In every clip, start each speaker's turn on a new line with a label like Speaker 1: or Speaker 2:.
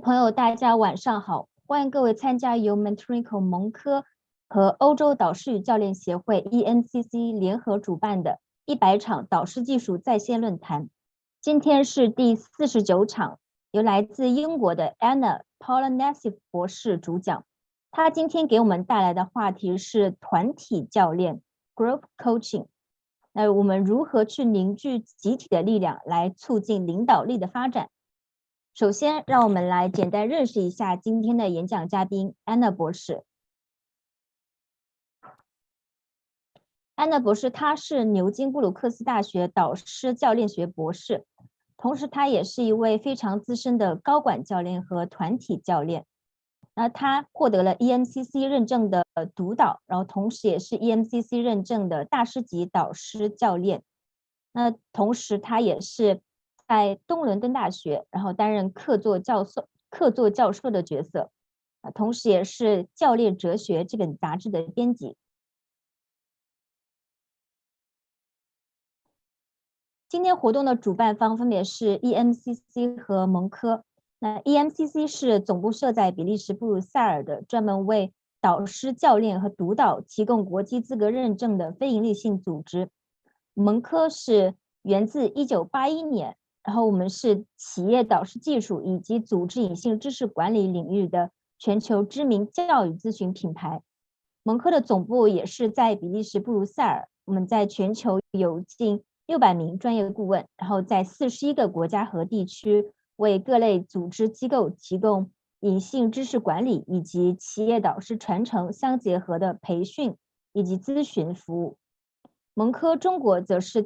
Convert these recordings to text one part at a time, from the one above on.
Speaker 1: 朋友，大家晚上好！欢迎各位参加由 Mentoring 蒙科和欧洲导师与教练协会 EMCC 联合主办的100场导师技术在线论坛。今天是第49场，由来自英国的 Ana Paula Nacif 博士主讲。他今天给我们带来的话题是团体教练 Group Coaching。那我们如何去凝聚集体的力量，来促进领导力的发展？首先，让我们来简单认识一下今天的演讲嘉宾安娜博士。安娜博士，她是牛津布鲁克斯大学导师教练学博士，同时她也是一位非常资深的高管教练和团体教练。那她获得了 EMCC 认证的督导，然后同时也是 EMCC 认证的大师级导师教练。那同时，她也是在东伦敦大学，然后担任客座教授的角色，同时也是《教练哲学》这本杂志的编辑。今天活动的主办方分别是 EMCC 和蒙科。那 EMCC 是总部设在比利时布鲁塞尔的，专门为导师、教练和督导提供国际资格认证的非营利性组织。蒙科是源自1981年。然后我们是企业导师技术以及组织隐性知识管理领域的全球知名教育咨询品牌。蒙科的总部也是在比利时布鲁塞尔，我们在全球有近600名专业顾问，然后在41个国家和地区为各类组织机构提供隐性知识管理以及企业导师传承相结合的培训以及咨询服务。蒙科中国则是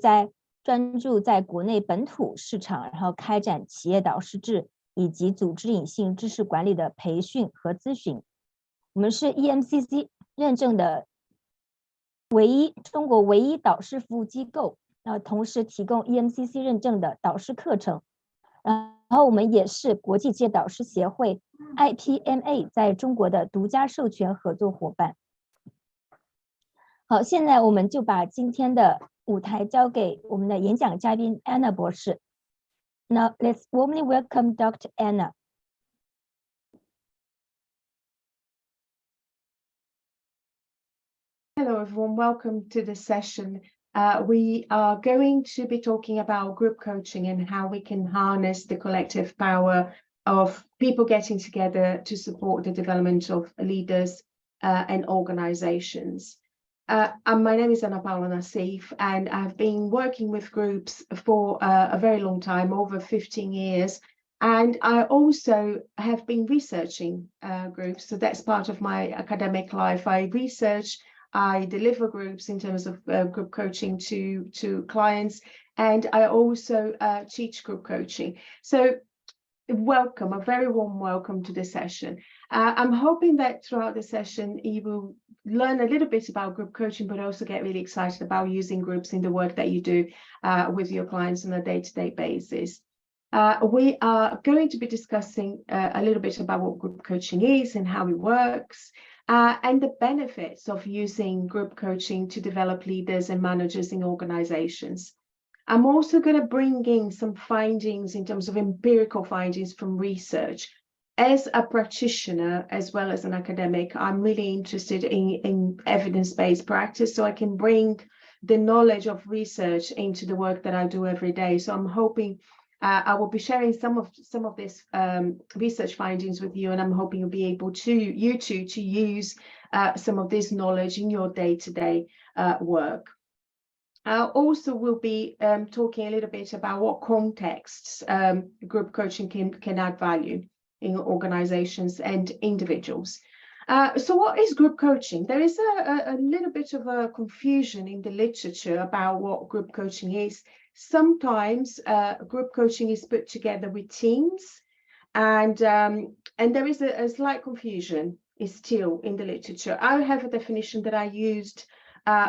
Speaker 1: 专注在国内本土市场，然后开展企业导师制以及组织隐性知识管理的培训和咨询。我们是 EMCC 认证的中国唯一导师服务机构，同时提供 EMCC 认证的导师课程。然后我们也是国际职业导师协会 IPMA 在中国的独家授权合作伙伴。好，现在我们就把今天的舞台交给我们的演讲嘉宾 Ana 博士。Now let's warmly welcome Dr. Ana.
Speaker 2: Hello everyone, welcome to the session. We are going to be talking about group coaching and how we can harness the collective power of people getting together to support the development of leaders and organizations. My name is Ana Paula Nacif, and I've been working with groups for a very long time, over 15 years. And I also have been researching groups, so that's part of my academic life. I research, I deliver groups in terms of group coaching to clients, and I also teach group coaching. So welcome, a very warm welcome to the session. I'm hoping that throughout the session you will learn a little bit about group coaching, but also get really excited about using groups in the work that you do with your clients on a day-to-day basis. We are going to be discussing a little bit about what group coaching is and how it works, and the benefits of using group coaching to develop leaders and managers in organizations. I'm also going to bring in some findings in terms of empirical findings from research. As a practitioner, as well as an academic, I'm really interested in evidence-based practice, so I can bring the knowledge of research into the work that I do every day. So I'm hoping I will be sharing some of this research findings with you, and I'm hoping you'll be able to use some of this knowledge in your day-to-day work. Also, we'll be talking a little bit about what contexts group coaching can add value in organizations and individuals. So what is group coaching? There is a little bit of a confusion in the literature about what group coaching is. Sometimes group coaching is put together with teams, and there is a slight confusion is still in the literature. I have a definition that I used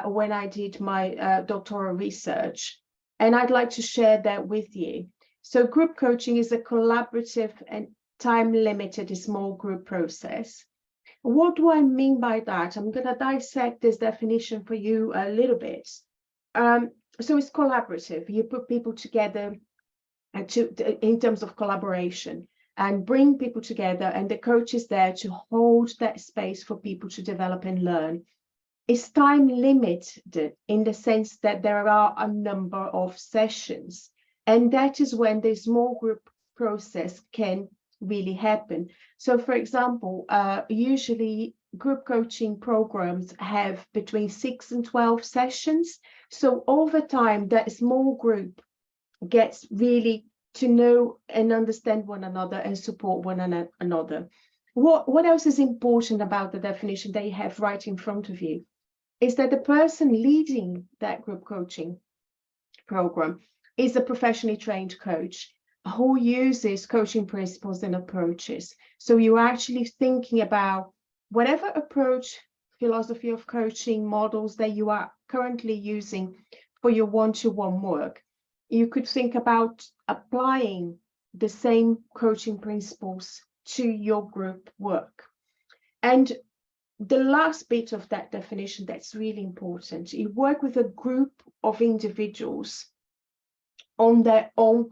Speaker 2: when I did my doctoral research, and I'd like to share that with you. So group coaching is a collaborative and time-limited small group process. What do I mean by that? I'm going to dissect this definition for you a little bit. So it's collaborative. You put people together in terms of collaboration. and bring people together, and the coach is there to hold that space for people to develop and learn. It's time limited in the sense that there are a number of sessions, and that is when the small group process can really happen. So for example, usually group coaching programs have between 6 and 12 sessions. So over time, that small group gets really to know and understand one another and support one another. What else is important about the definition that you have right in front of you is that the person leading that group coaching program is a professionally trained coach who uses coaching principles and approaches. So you're actually thinking about whatever approach, philosophy of coaching models that you are currently using for your one-to-one work. You could think about applying the same coaching principles to your group work. And the last bit of that definition that's really important, you work with a group of individuals on their own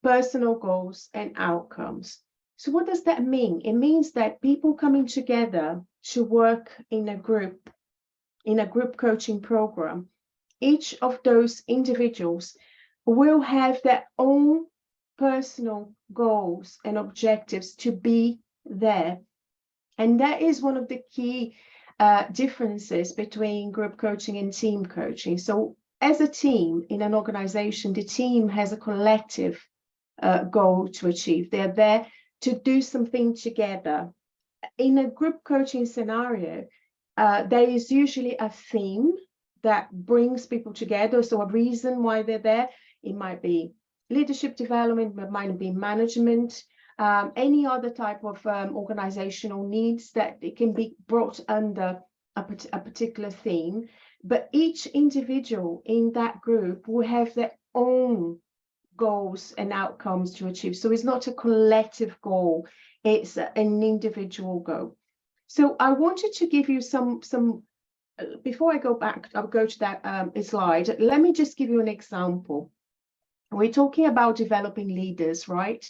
Speaker 2: personal goals and outcomes. So what does that mean? It means that people coming together to work in a group coaching program, each of those individuals will have their own personal goals and objectives to be there. And that is one of the key differences between group coaching and team coaching. So as a team in an organization, the team has a collective goal to achieve. They're there to do something together. In a group coaching scenario, there is usually a theme that brings people together. So a reason why they're there. It might be leadership development, it might be management, any other type of organizational needs that it can be brought under a particular theme. But each individual in that group will have their own goals and outcomes to achieve. So it's not a collective goal, it's an individual goal. So I wanted to give you some before I go back, I'll go to that slide. Let me just give you an example. We're talking about developing leaders, right?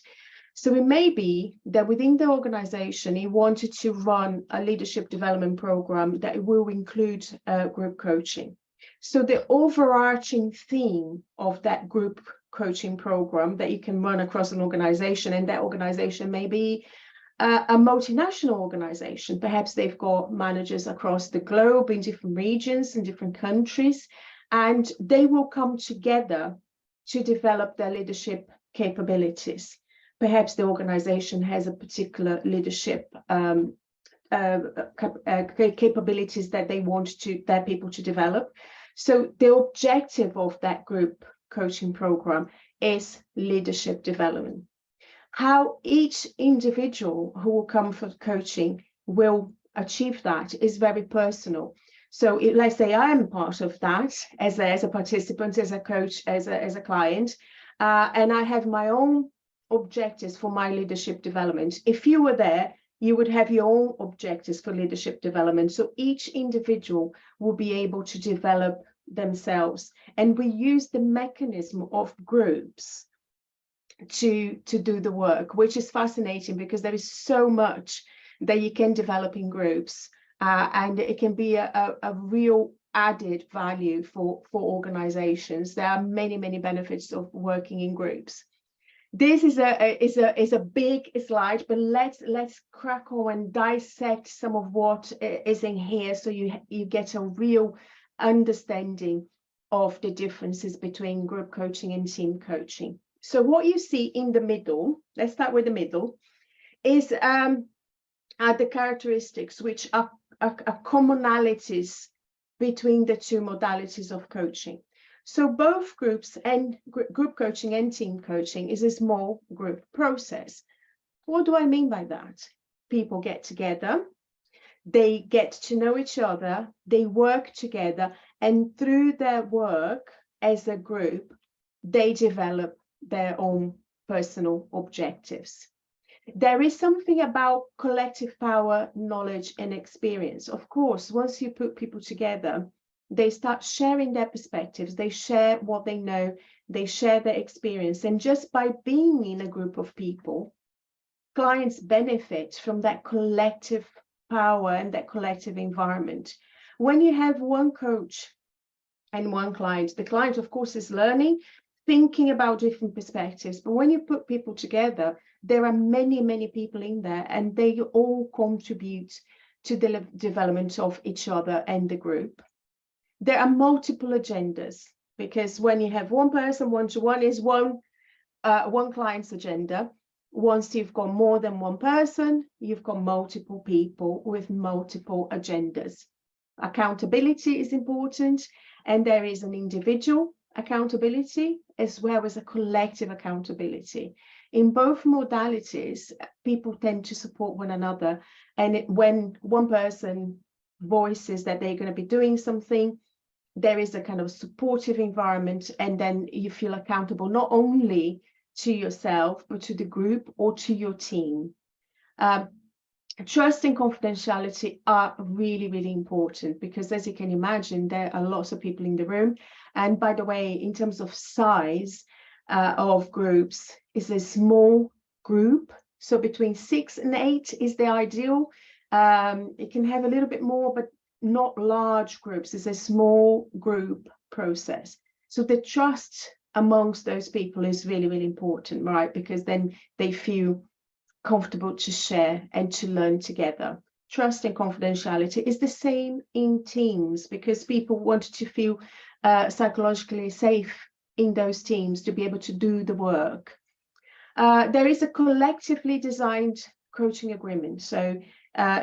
Speaker 2: So it may be that within the organization, you wanted to run a leadership development program that will include group coaching. So the overarching theme of that group coaching program that you can run across an organization, and that organization may be a multinational organization. Perhaps they've got managers across the globe in different regions, in different countries, and they will come together to develop their leadership capabilities. Perhaps the organization has a particular leadership capabilities that they want their people to develop. So the objective of that group coaching program is leadership development. How each individual who will come for coaching will achieve that is very personal. So let's say I am part of that as a participant, as a coach, as a client, and I have my own objectives for my leadership development. If you were there, you would have your own objectives for leadership development. So each individual will be able to develop themselves. And we use the mechanism of groups to do the work, which is fascinating because there is so much that you can develop in groups. And it can be a real added value for organizations. There are many, many benefits of working in groups. This is a big slide, but let's crack on and dissect some of what is in here so you get a real understanding of the differences between group coaching and team coaching. So what you see in the middle, let's start with the middle, is are the characteristics which are commonalities between the two modalities of coaching. So both groups and group coaching and team coaching is a small group process. What do I mean by that? People get together, they get to know each other, they work together, and through their work as a group, they develop their own personal objectives. There is something about collective power, knowledge, and experience. Of course, once you put people together, they start sharing their perspectives, they share what they know, they share their experience. And just by being in a group of people, clients benefit from that collective power and that collective environment. When you have one coach and one client, the client, of course, is learning, thinking about different perspectives. But when you put people together, there are many, many people in there, and they all contribute to the development of each other and the group. There are multiple agendas, because when you have one person, one-to-one is one client's agenda. Once you've got more than one person, you've got multiple people with multiple agendas. Accountability is important, and there is an individual accountability as well as a collective accountability. In both modalities, people tend to support one another, and when one person voices that they're going to be doing something, there is a kind of supportive environment, and then you feel accountable not only to yourself, but to the group or to your team. Trust and confidentiality are really, really important, because as you can imagine, there are lots of people in the room. And by the way, in terms of size of groups, it's a small group. So between 6 and 8 is the ideal. It can have a little bit more, but not large groups. It's a small group process. So the trust amongst those people is really, really important, right? Because then they feel comfortable to share and to learn together. Trust and confidentiality is the same in teams, because people want to feel psychologically safe in those teams to be able to do the work. There is a collectively designed coaching agreement. So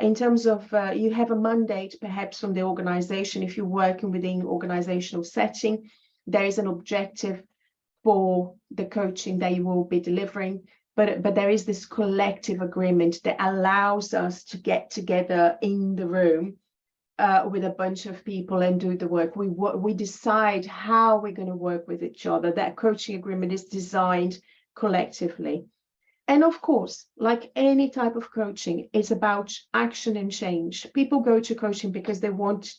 Speaker 2: in terms of you have a mandate perhaps from the organization. If you're working within organizational setting, there is an objective for the coaching that you will be delivering, but there is this collective agreement that allows us to get together in the room with a bunch of people and do the work. We decide how we're going to work with each other. That coaching agreement is designed collectively. And of course, like any type of coaching, it's about action and change. People go to coaching because they want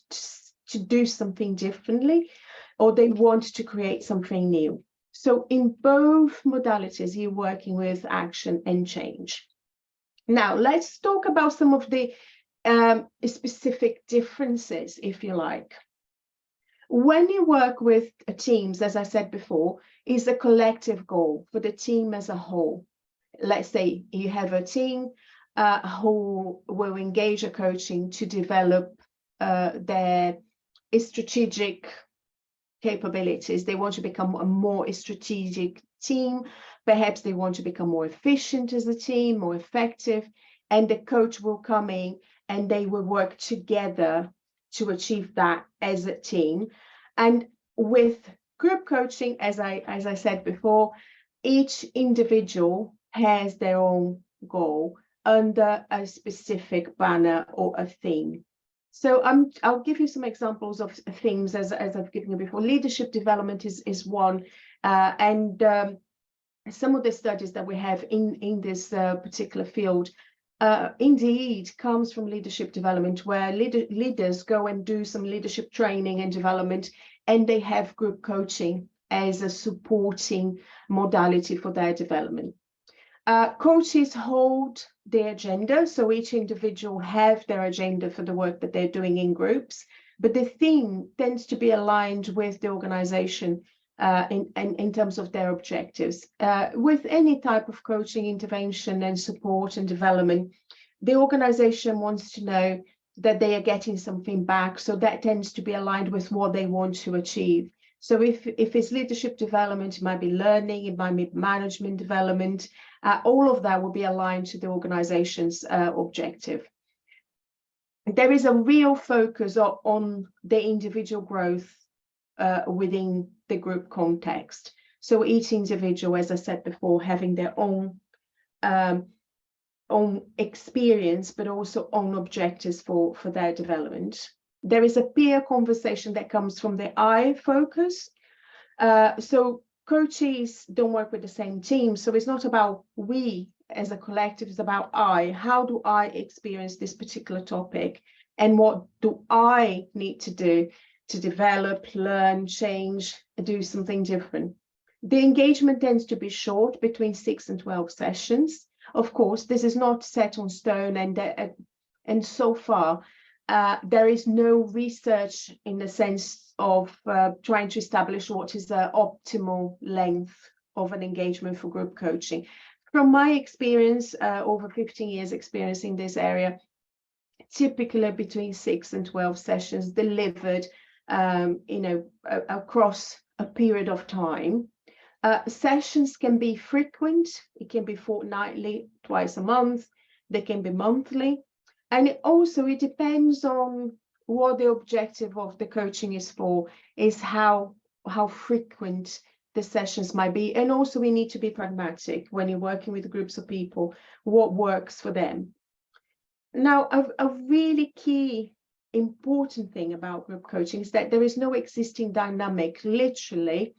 Speaker 2: to do something differently, or they want to create something new. So in both modalities, you're working with action and change. Now, let's talk about some of the specific differences, if you like. When you work with teams, as I said before, is a collective goal for the team as a whole. Let's say you have a team who will engage a coaching to develop their strategic capabilities. They want to become a more strategic team. Perhaps they want to become more efficient as a team, more effective, and the coach will come in and they will work together to achieve that as a team. And with group coaching, as I said before, each individual has their own goal under a specific banner or a theme. So I'll give you some examples of themes as I've given you before. Leadership development is one, and some of the studies that we have in this particular field indeed comes from leadership development, where leaders go and do some leadership training and development, and they have group coaching as a supporting modality for their development. Coaches hold the agenda, so each individual have their agenda for the work that they're doing in groups, but the theme tends to be aligned with the organization in terms of their objectives. With any type of coaching intervention and support and development, the organization wants to know that they are getting something back, so that tends to be aligned with what they want to achieve. So if it's leadership development, it might be learning, it might be management development, all of that will be aligned to the organization's objective. There is a real focus on the individual growth within the group context. So each individual, as I said before, having their own experience, but also own objectives for their development. There is a peer conversation that comes from the I focus. So coaches don't work with the same team. So it's not about we as a collective, it's about I. How do I experience this particular topic? And what do I need to do to develop, learn, change, do something different? The engagement tends to be short, between 6 and 12 sessions. Of course, this is not set on stone, and so far there is no research in the sense of trying to establish what is the optimal length of an engagement for group coaching. From my experience, over 15 years experience in this area, typically between 6 and 12 sessions delivered, across a period of time. Sessions can be frequent. It can be fortnightly, twice a month. They can be monthly. And it depends on what the objective of the coaching is for, is how frequent the sessions might be. And also we need to be pragmatic when you're working with groups of people, what works for them. Now, a really key important thing about group coaching is that there is no existing dynamic. Literally,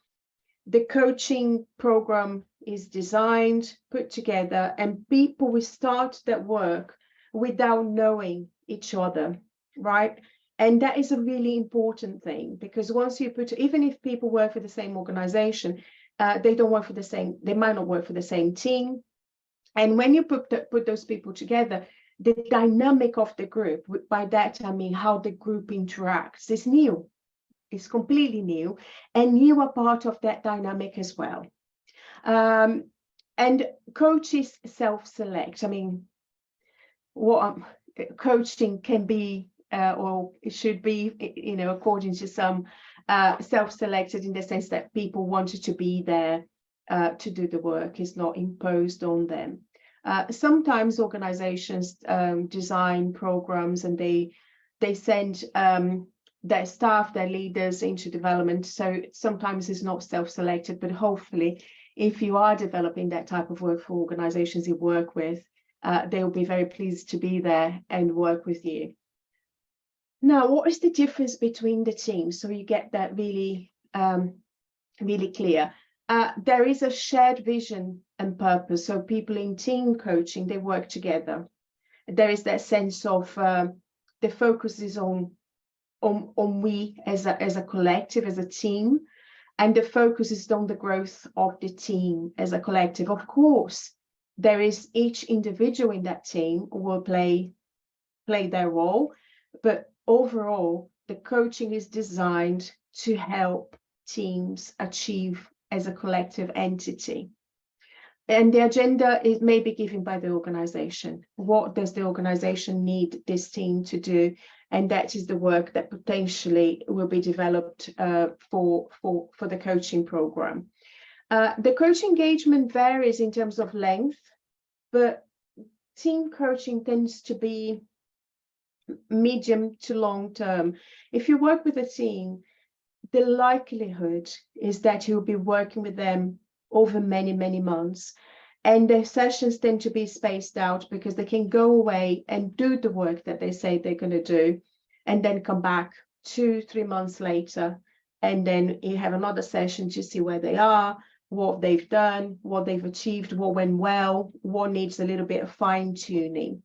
Speaker 2: the coaching program is designed, put together, and people will start that work without knowing each other, right? And that is a really important thing, because once you even if people work for the same organization, they might not work for the same team. And when you put those people together, the dynamic of the group, by that I mean how the group interacts, is new. It's completely new, and you are part of that dynamic as well. And coaches self-select. I mean, what coaching can be, or it should be, according to some, self-selected in the sense that people wanted to be there to do the work. It's not imposed on them. Sometimes organizations design programs and they send their staff, their leaders into development. So sometimes it's not self-selected, but hopefully if you are developing that type of work for organizations you work with, they will be very pleased to be there and work with you. Now, what is the difference between the teams? So you get that really, really clear. There is a shared vision and purpose. So people in team coaching, they work together. There is that sense of the focus is on we as a collective, as a team, and the focus is on the growth of the team as a collective. Of course, there is each individual in that team will play their role, but overall, the coaching is designed to help teams achieve as a collective entity. And the agenda may be given by the organization. What does the organization need this team to do? And that is the work that potentially will be developed for the coaching program. The coaching engagement varies in terms of length, but team coaching tends to be medium to long term. If you work with a team, the likelihood is that you'll be working with them over many, many months. And the sessions tend to be spaced out because they can go away and do the work that they say they're going to do, and then come back 2-3 months later. And then you have another session to see where they are, what they've done, what they've achieved, what went well, what needs a little bit of fine tuning.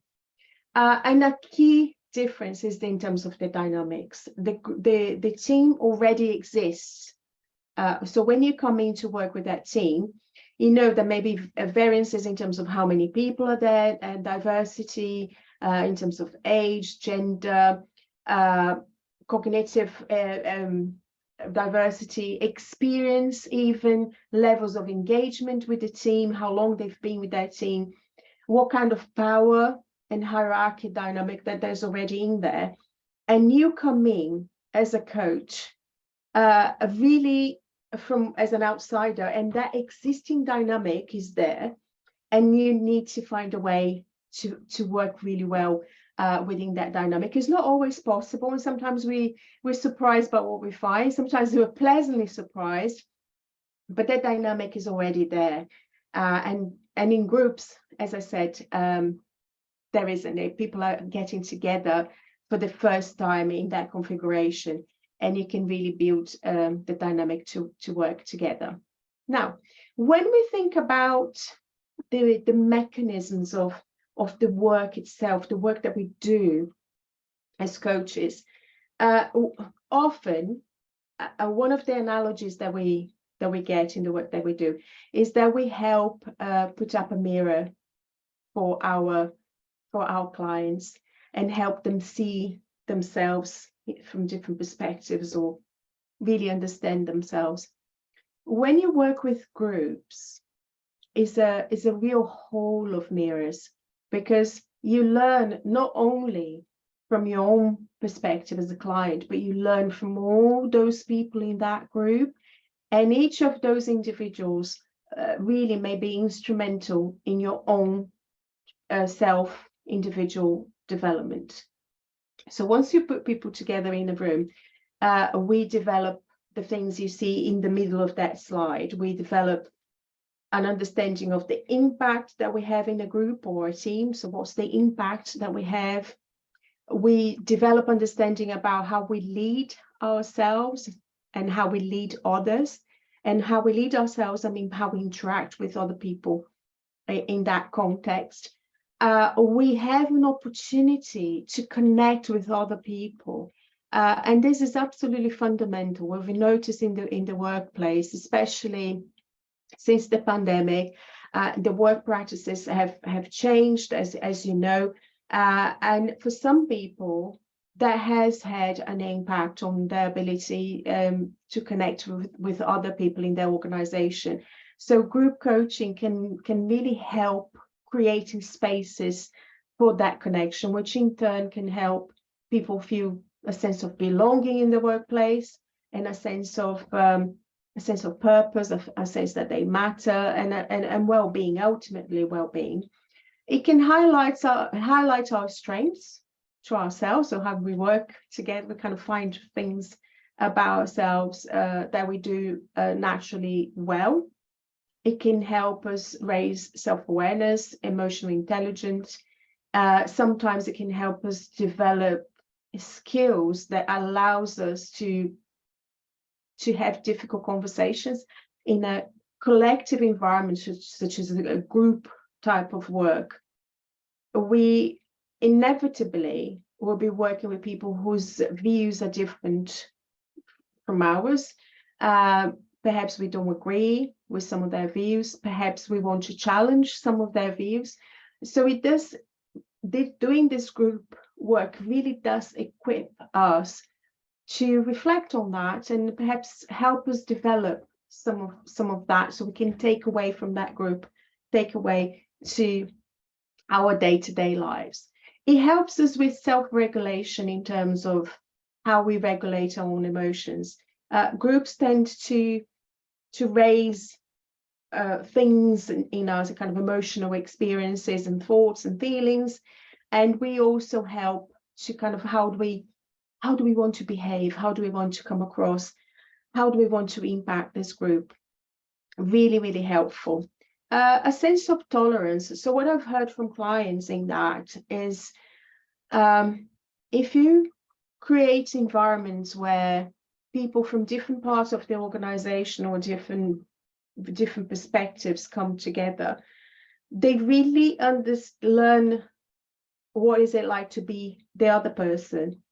Speaker 2: And a key difference is in terms of the dynamics. The team already exists. So when you come in to work with that team, you know there may be variances in terms of how many people are there, and diversity in terms of age, gender, cognitive diversity, experience, even levels of engagement with the team, how long they've been with that team, what kind of power and hierarchy dynamic that there's already in there. And you come in as a coach, really as an outsider, and that existing dynamic is there, and you need to find a way to work really well within that dynamic. It's not always possible, and sometimes we're surprised by what we find. Sometimes we're pleasantly surprised, but that dynamic is already there. And in groups, as I said, there isn't. People are getting together for the first time in that configuration, and you can really build the dynamic to work together. Now, when we think about the mechanisms of the work itself, the work that we do as coaches, often one of the analogies that we get in the work that we do is that we help put up a mirror for our clients and help them see themselves from different perspectives or really understand themselves. When you work with groups, is a real hall of mirrors, because you learn not only from your own perspective as a client, but you learn from all those people in that group, and each of those individuals really may be instrumental in your own individual development. So once you put people together in a room, we develop the things you see in the middle of that slide. We develop an understanding of the impact that we have in a group or a team. So what's the impact that we have? We develop understanding about how we lead ourselves and how we lead others. And how we lead ourselves, I mean, how we interact with other people in that context. We have an opportunity to connect with other people. And this is absolutely fundamental. What we notice in the workplace, especially since the pandemic, the work practices have changed, as you know, and for some people, that has had an impact on their ability to connect with other people in their organization. So group coaching can really help creating spaces for that connection, which in turn can help people feel a sense of belonging in the workplace and a sense of purpose, a sense that they matter, and well-being, ultimately well-being. It can highlight our strengths to ourselves, so how we work together, we kind of find things about ourselves that we do naturally well. It can help us raise self-awareness, emotional intelligence. Sometimes it can help us develop skills that allows us to have difficult conversations in a collective environment, such as a group type of work. We inevitably will be working with people whose views are different from ours. Perhaps we don't agree with some of their views. Perhaps we want to challenge some of their views. So doing this group work really does equip us to reflect on that and perhaps help us develop some of that, so we can take away from that group, take away to our day-to-day lives. It helps us with self-regulation in terms of how we regulate our own emotions. Groups tend to raise things in us, kind of emotional experiences and thoughts and feelings, and we also help to kind of how do we want to behave, how do we want to come across, how do we want to impact this group. Really, really helpful. A sense of tolerance. So what I've heard from clients in that is, if you create environments where people from different parts of the organization or different perspectives come together, they really learn what is it like to be the other person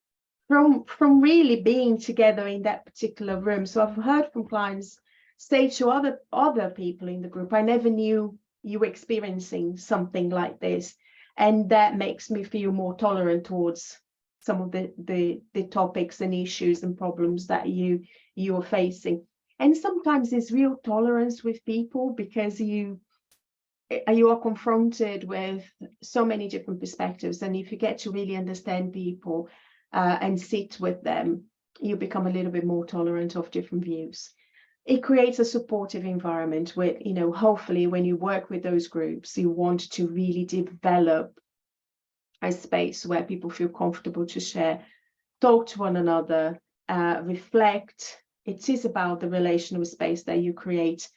Speaker 2: from really being together in that particular room. So I've heard from clients say to other people in the group, I never knew you were experiencing something like this, and that makes me feel more tolerant towards some of the topics and issues and problems that you are facing. And sometimes there's real tolerance with people because you are confronted with so many different perspectives, and if you get to really understand people and sit with them, you become a little bit more tolerant of different views. It creates a supportive environment where, hopefully when you work with those groups, you want to really develop a space where people feel comfortable to share, talk to one another, reflect. It is about the relational space that you create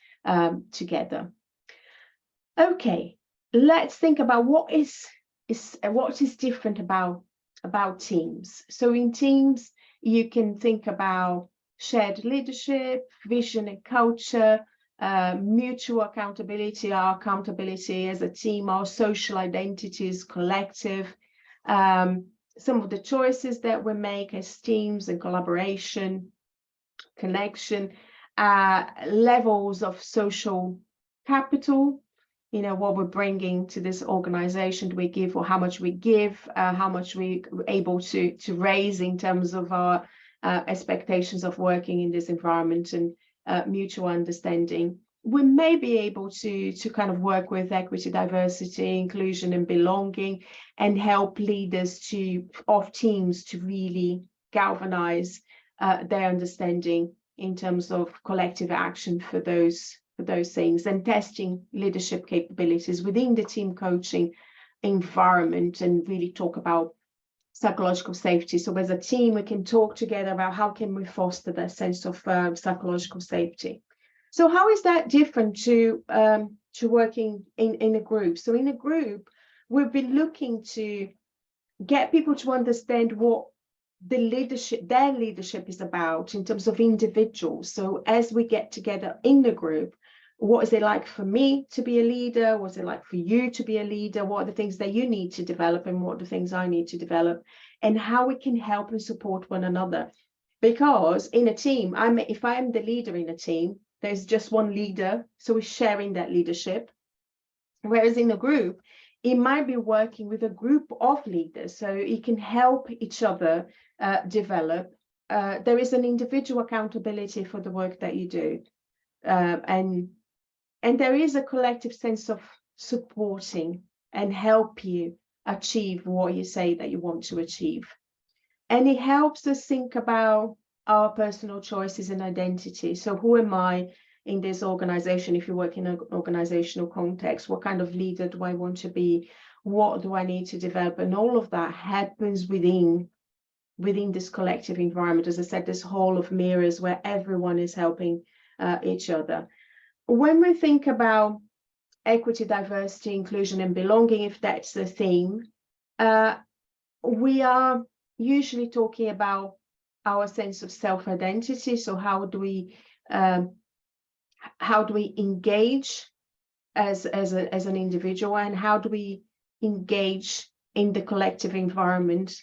Speaker 2: together. Okay, let's think about what is different about teams. So in teams, you can think about shared leadership, vision and culture, mutual accountability, our accountability as a team, our social identities, collective, some of the choices that we make as teams and collaboration, connection, levels of social capital, what we're bringing to this organization. Do we give, or how much we give, how much we're able to raise in terms of our expectations of working in this environment, and mutual understanding. We may be able to kind of work with equity, diversity, inclusion, and belonging, and help leaders of teams to really galvanize their understanding in terms of collective action for those things, and testing leadership capabilities within the team coaching environment, and really talk about psychological safety. So as a team, we can talk together about how can we foster that sense of psychological safety. So how is that different to working in a group? So in a group, we've been looking to get people to understand what their leadership is about in terms of individuals. So as we get together in the group, what is it like for me to be a leader? What's it like for you to be a leader? What are the things that you need to develop, and what are the things I need to develop, and how we can help and support one another? Because in a team, if I am the leader in a team, there's just one leader, so we're sharing that leadership. Whereas in a group, it might be working with a group of leaders, so you can help each other develop. There is an individual accountability for the work that you do, and there is a collective sense of supporting and help you achieve what you say that you want to achieve. And it helps us think about our personal choices and identity. So who am I in this organization? If you work in an organizational context, what kind of leader do I want to be? What do I need to develop? And all of that happens within this collective environment. As I said, this hall of mirrors where everyone is helping each other. When we think about equity, diversity, inclusion, and belonging, if that's the theme, we are usually talking about our sense of self-identity. So how do we engage as an individual, and how do we engage in the collective environment,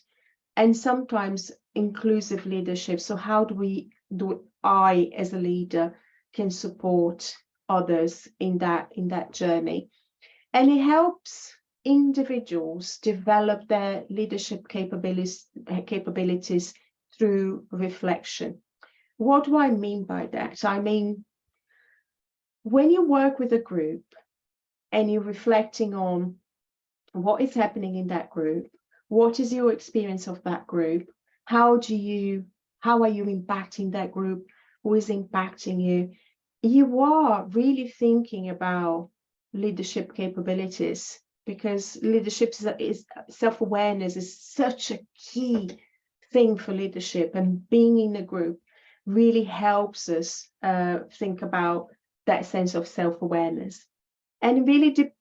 Speaker 2: and sometimes inclusive leadership? So how do I as a leader can support others in that journey? And it helps individuals develop their leadership capabilities through reflection. What do I mean by that? I mean, when you work with a group and you're reflecting on what is happening in that group, what is your experience of that group, how are you impacting that group, who is impacting you, you are really thinking about leadership capabilities, because leadership is self-awareness is such a key thing for leadership, and being in a group really helps us think about that sense of self-awareness, and really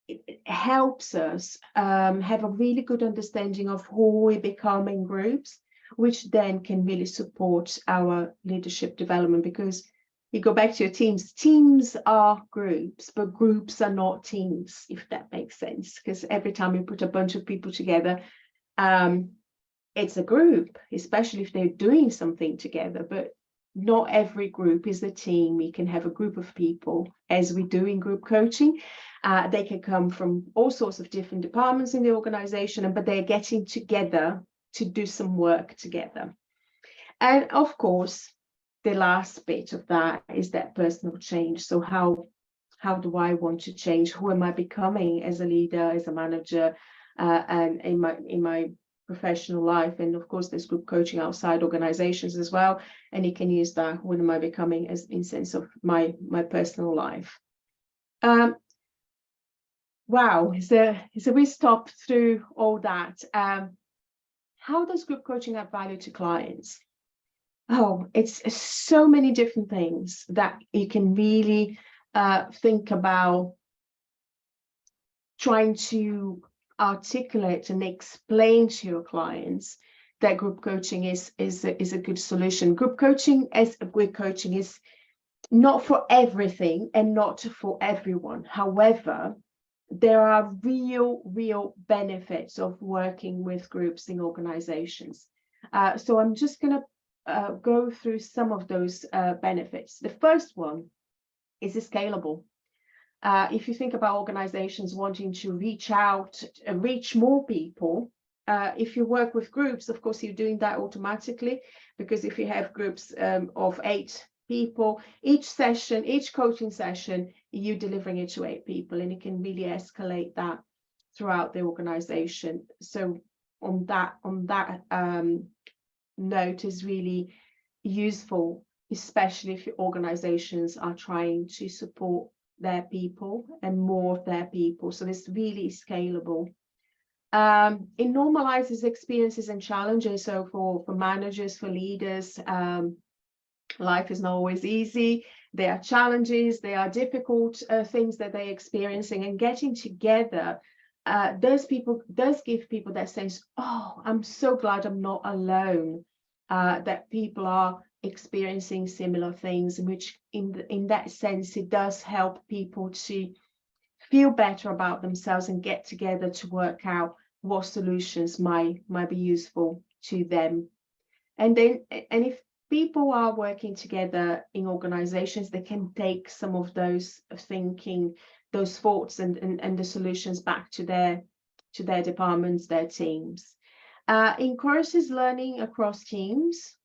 Speaker 2: it helps us have a really good understanding of who we become in groups, which then can really support our leadership development. Because you go back to your teams. Teams are groups, but groups are not teams, if that makes sense. Because every time you put a bunch of people together, it's a group, especially if they're doing something together. But not every group is a team. You can have a group of people, as we do in group coaching. They can come from all sorts of different departments in the organization, but they're getting together to do some work together. And of course, the last bit of that is that personal change. So how do I want to change? Who am I becoming as a leader, as a manager, and in my professional life? And of course, there's group coaching outside organizations as well. And you can use that. Who am I becoming as in sense of my personal life? Wow. So we stopped through all that. How does group coaching add value to clients? Oh, it's so many different things that you can really think about trying to articulate and explain to your clients that group coaching is a good solution. Group coaching is not for everything and not for everyone. However, there are real benefits of working with groups in organizations. So I'm just going to go through some of those benefits. The first one is scalable. If you think about organizations wanting to reach out, reach more people, if you work with groups, of course, you're doing that automatically, because if you have groups of 8 people, each session, each coaching session, you're delivering it to 8 people, and you can really escalate that throughout the organization. So on that note is really useful, especially if your organizations are trying to support their people and more of their people. So it's really scalable. It normalizes experiences and challenges. So for managers, for leaders, life is not always easy. There are challenges, there are difficult things that they're experiencing, and getting together does give people that sense, oh, I'm so glad I'm not alone, that people are experiencing similar things, which in that sense, it does help people to feel better about themselves and get together to work out what solutions might be useful to them. And if people are working together in organizations, they can take some of those thinking, those thoughts and the solutions back to their departments, their teams. Encourages learning across teams,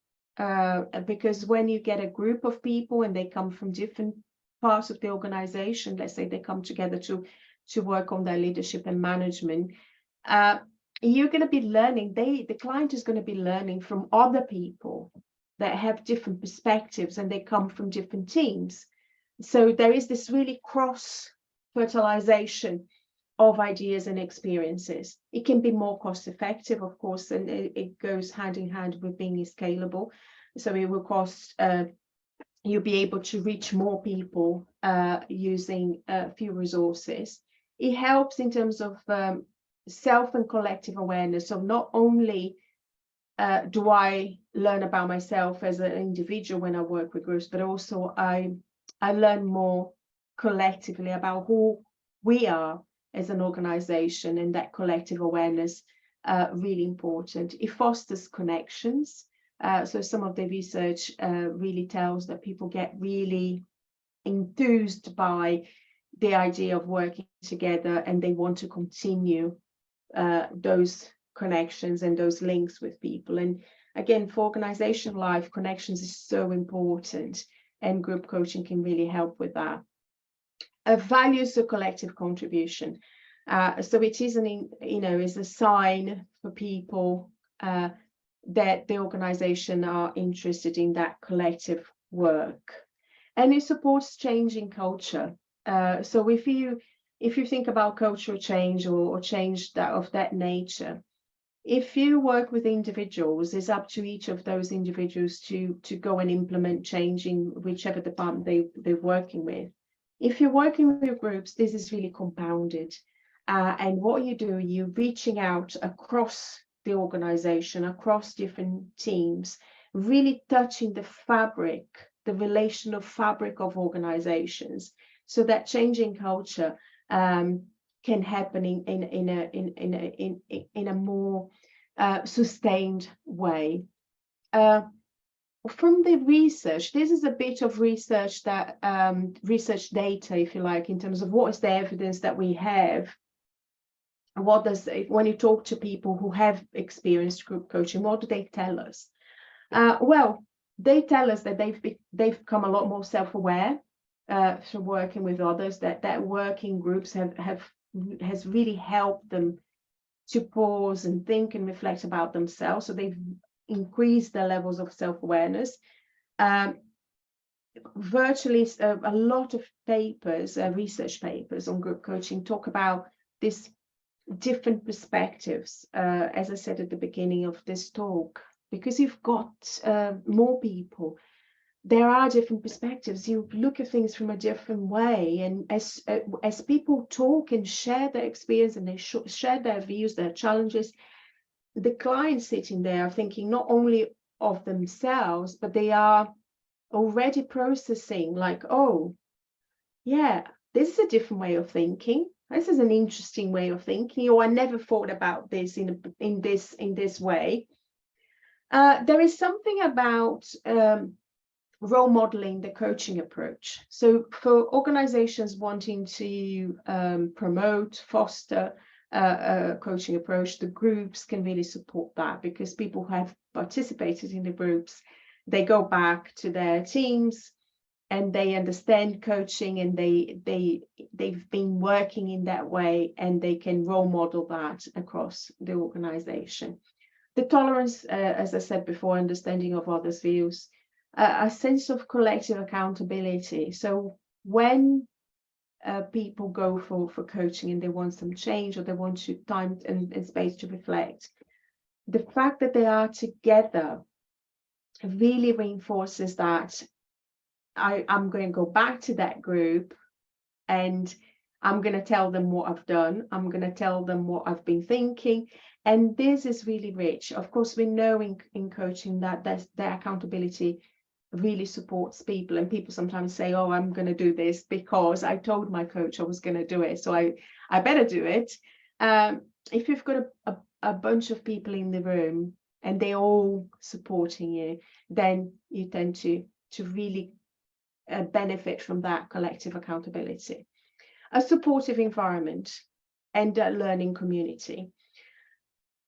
Speaker 2: because when you get a group of people and they come from different parts of the organization, let's say they come together to work on their leadership and management, you're going to be learning, the client is going to be learning from other people that have different perspectives, and they come from different teams. So there is this really cross-fertilization of ideas and experiences. It can be more cost effective, of course, and it goes hand in hand with being scalable. So it will cost, you'll be able to reach more people using few resources. It helps in terms of self and collective awareness. So not only do I learn about myself as an individual when I work with groups, but also I learn more collectively about who we are as an organization, and that collective awareness, really important. It fosters connections. So some of the research really tells that people get really enthused by the idea of working together, and they want to continue those connections and those links with people. And again, for organizational life, connections is so important, and group coaching can really help with that. Values a collective contribution. So it is is a sign for people that the organization are interested in that collective work, and it supports change in culture. So if you think about cultural change or change of that nature, if you work with individuals, it's up to each of those individuals to go and implement change in whichever department they're working with. If you're working with groups, this is really compounded. And what you do, you're reaching out across the organization, across different teams, really touching the fabric, the relational fabric of organizations, so that changing culture can happen in a more sustained way. From the research, this is a bit of research that research data, if you like, in terms of what is the evidence that we have. What does, when you talk to people who have experienced group coaching, what do they tell us? Well, they tell us that they've become a lot more self-aware from working with others, that working groups has really helped them to pause and think and reflect about themselves. So they've increased their levels of self-awareness. Virtually a lot of papers, research papers on group coaching talk about this different perspectives, as I said at the beginning of this talk, because you've got more people, there are different perspectives. You look at things from a different way, and as people talk and share their experience, and they share their views, their challenges, the clients sitting there are thinking not only of themselves, but they are already processing like, oh yeah, this is a different way of thinking. This is an interesting way of thinking, or I never thought about this in this way. There is something about role modeling the coaching approach. So for organizations wanting to promote, foster a coaching approach, the groups can really support that, because people who have participated in the groups, they go back to their teams and they understand coaching, and they've been working in that way, and they can role model that across the organization. The tolerance, as I said before, understanding of others' views, a sense of collective accountability. So when people go for coaching and they want some change, or they want to time and space to reflect, the fact that they are together really reinforces that I'm going to go back to that group, and I'm going to tell them what I've done. I'm going to tell them what I've been thinking. And this is really rich. Of course, we know in coaching that the accountability really supports people. And people sometimes say, oh, I'm going to do this because I told my coach I was going to do it, so I better do it. If you've got a bunch of people in the room and they're all supporting you, then you tend to really benefit from that collective accountability. A supportive environment and a learning community.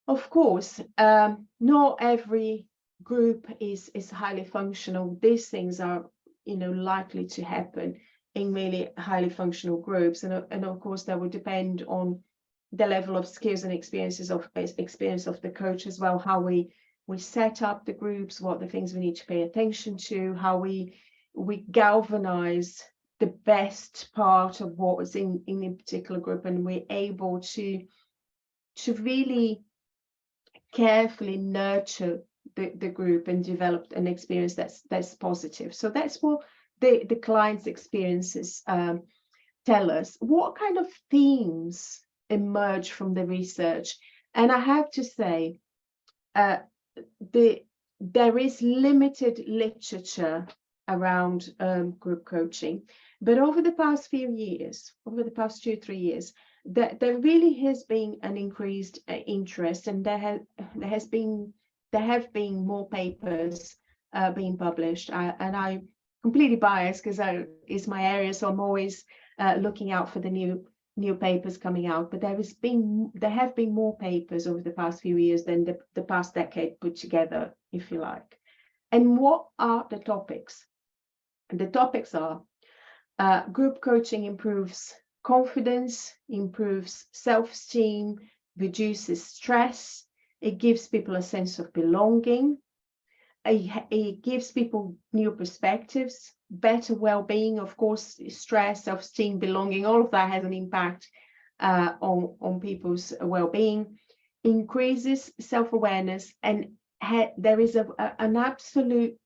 Speaker 2: Of course, not every group is highly functional. These things are, likely to happen in really highly functional groups, and of course that would depend on the level of skills and experience of the coach as well. How we set up the groups, what the things we need to pay attention to, how we galvanize the best part of what was in a particular group, and we're able to really carefully nurture the group and develop an experience that's positive. So that's what the client's experiences tell us. What kind of themes emerge from the research? And I have to say, there is limited literature around group coaching, but over the past few years, over the past 2-3 years, there really has been an increased interest, and there have been more papers being published. And I'm completely biased because it's my area, so I'm always looking out for the new papers coming out. But there have been more papers over the past few years than the past decade put together, if you like. And what are the topics? The topics are group coaching improves confidence, improves self-esteem, reduces stress. It gives people a sense of belonging. It gives people new perspectives, better well-being. Of course, stress, self-esteem, belonging, all of that has an impact on people's well-being. Increases self-awareness, and there is an absolute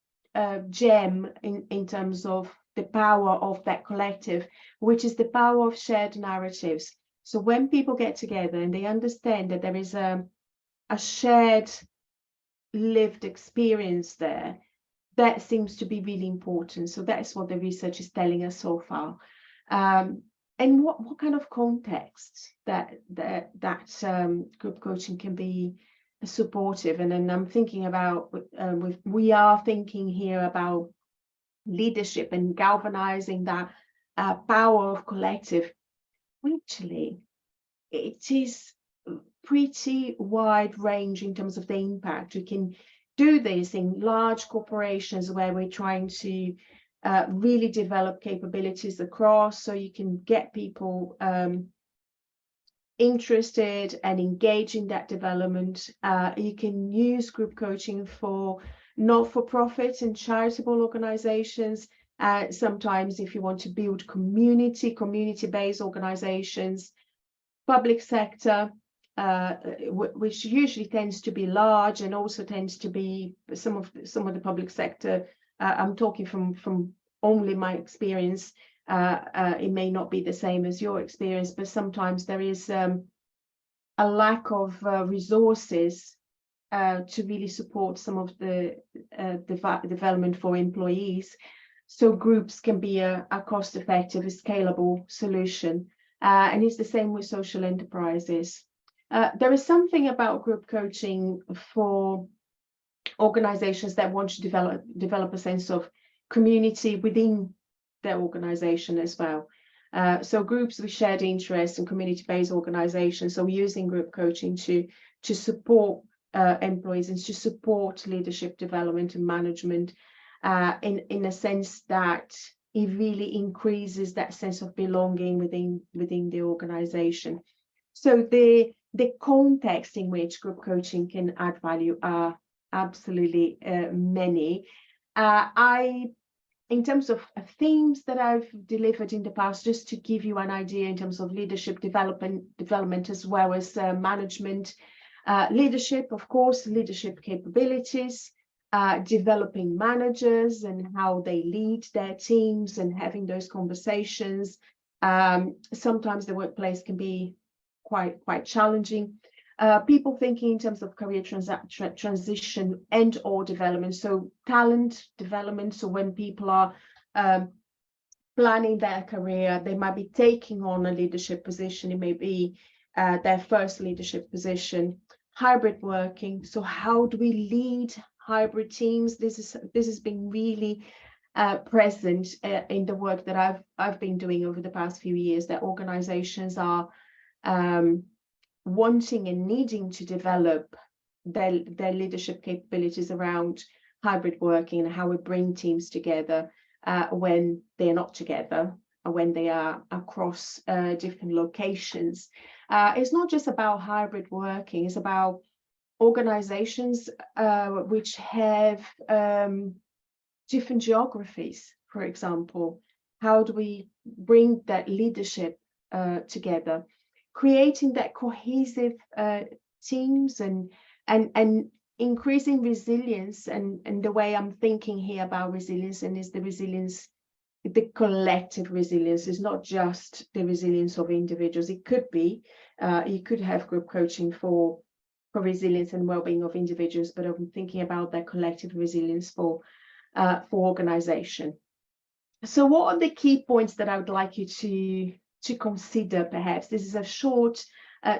Speaker 2: gem in terms of the power of that collective, which is the power of shared narratives. So when people get together and they understand that there is a shared lived experience there, that seems to be really important. So that's what the research is telling us so far. And what kind of context that group coaching can be supportive. And then I'm thinking about, we are thinking here about leadership and galvanizing that power of collective. Actually, it is pretty wide range in terms of the impact. We can do this in large corporations where we're trying to really develop capabilities across, so you can get people interested and engage in that development. You can use group coaching for not-for-profit and charitable organizations. Sometimes if you want to build community-based organizations, public sector, which usually tends to be large, and also tends to be some of the public sector. I'm talking from only my experience. It may not be the same as your experience, but sometimes there is a lack of resources to really support some of the development for employees. So groups can be a cost-effective, scalable solution. And it's the same with social enterprises. There is something about group coaching for organizations that want to develop a sense of community within their organization as well. So groups with shared interests and community-based organizations, so using group coaching to support employees and to support leadership development and management in a sense that it really increases that sense of belonging within the organization. So the context in which group coaching can add value are absolutely many. In terms of themes that I've delivered in the past, just to give you an idea in terms of leadership development as well as management, leadership, of course, leadership capabilities, developing managers and how they lead their teams and having those conversations. Sometimes the workplace can be quite challenging. People thinking in terms of career transition and or development, so talent development. So when people are planning their career, they might be taking on a leadership position. It may be their first leadership position. Hybrid working. So how do we lead hybrid teams? This has been really present in the work that I've been doing over the past few years. That organizations are wanting and needing to develop their leadership capabilities around hybrid working and how we bring teams together when they're not together and when they are across different locations. It's not just about hybrid working, it's about organizations which have different geographies, for example. How do we bring that leadership together? Creating that cohesive teams and increasing resilience, and the way I'm thinking here about resilience and is the resilience, the collective resilience, is not just the resilience of individuals. It could be, you could have group coaching for resilience and well-being of individuals, but I'm thinking about that collective resilience for organization. So what are the key points that I would like you to consider? Perhaps this is a short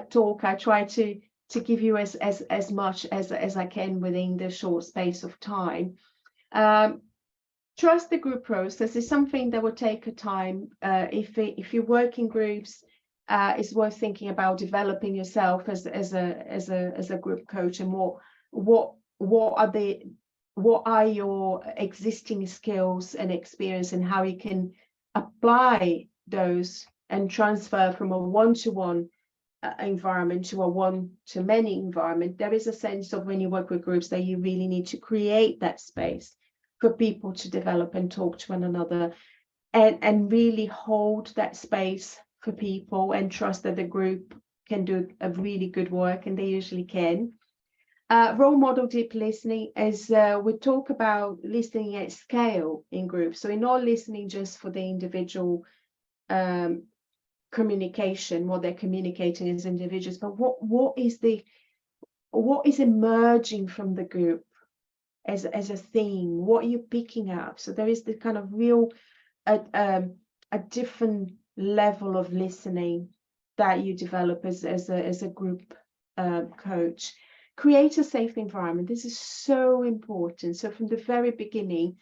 Speaker 2: talk. I try to give you as much as I can within the short space of time. Trust the group process is something that will take a time. If you work in groups, it's worth thinking about developing yourself as a group coach, and what are your existing skills and experience, and how you can apply those and transfer from a one-to-one environment to a one-to-many environment. There is a sense of, when you work with groups, that you really need to create that space for people to develop and talk to one another, and really hold that space for people and trust that the group can do a really good work, and they usually can. Role model deep listening, as we talk about listening at scale in groups. So you're not listening just for the individual communication, what they're communicating as individuals, but what is emerging from the group as a theme? What are you picking up? So there is the kind of real a different level of listening that you develop as a group coach. Create a safe environment. This is so important. So from the very beginning,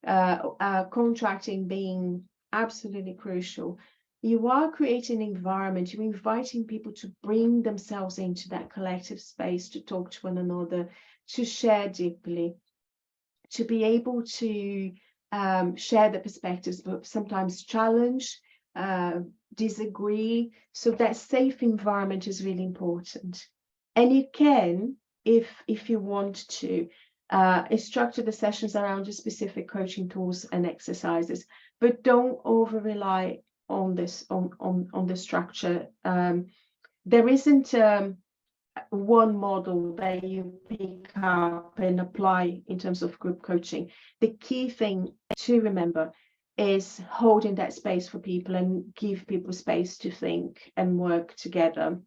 Speaker 2: contracting being absolutely crucial, you are creating an environment, you're inviting people to bring themselves into that collective space, to talk to one another, to share deeply, to be able to share the perspectives, but sometimes challenge, disagree. So that safe environment is really important. And you can, if you want to, structure the sessions around your specific coaching tools and exercises, but don't over rely on this on the structure. There isn't one model that you pick up and apply in terms of group coaching. The key thing to remember is holding that space for people and give people space to think and work together.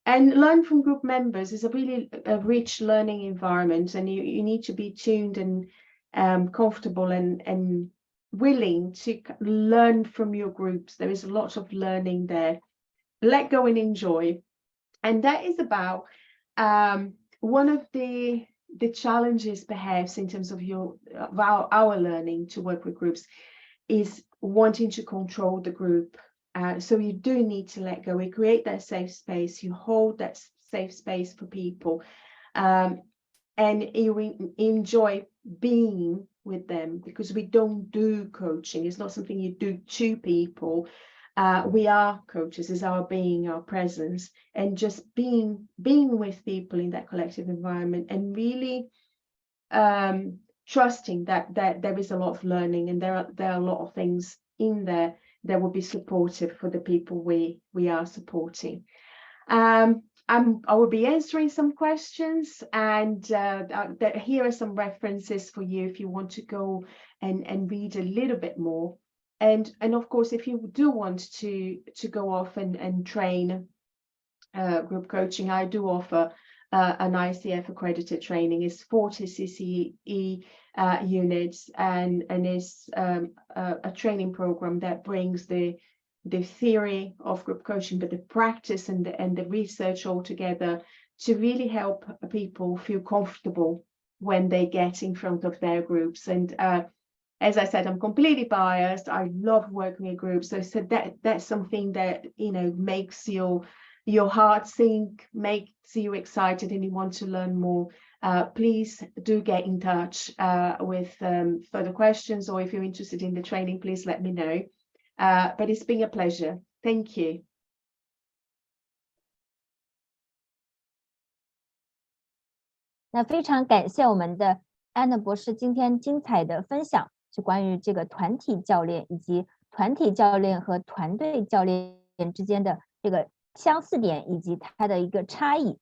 Speaker 2: And learn from group members is a really rich learning environment, and you need to be tuned and comfortable and willing to learn from your groups. There is a lot of learning there. Let go and enjoy. And that is about one of the the challenges perhaps in terms of our learning to work with groups is wanting to control the group. So you do need to let go. We create that safe space. You hold that safe space for people, and you enjoy being with them, because we don't do coaching. It's not something you do to people. We are coaches. It's our being, our presence, and just being with people in that collective environment, and really trusting that there is a lot of learning, and there are a lot of things in there that will be supportive for the people we are supporting. I will be answering some questions, and here are some references for you if you want to go and read a little bit more. And of course, if you do want to go off and train group coaching, I do offer an ICF accredited training. It's 40 CCE units, and is a training program that brings the theory of group coaching, but the practice and the research all together to really help people feel comfortable when they get in front of their groups. And as I said, I'm completely biased. I love working in groups. So that's something that, you know, makes your heart sink, makes you excited, and you want to learn more. Please do get in touch with further questions, or if you're interested in the training, please let me know. But it's been a pleasure. Thank you.
Speaker 1: 那非常感谢我们的安娜博士今天精彩的分享，就关于这个团体教练以及团体教练和团队教练之间的这个相似点以及它的一个差异。